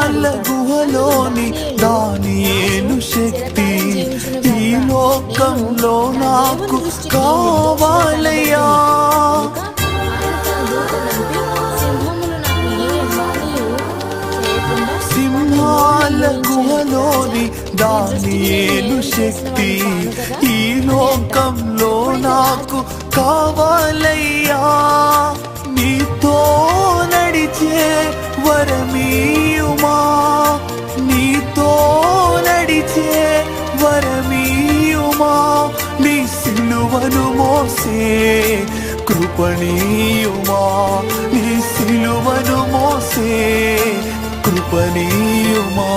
సింహాల గుహలోని దానియేలు శక్తి ఈ లోకంలో నాకు కావాలయ్యా. సింహాల గుహలోని దానియేలు శక్తి ఈ లోకంలో నాకు కావాలయ్యా. నీతో నడిచే వరమీయుమా, నీతో నడిచే వరమీయుమా, నీ సిలువను మోసే కృపణీయుమా, నీ సిలువను మోసే కృపణీయుమా.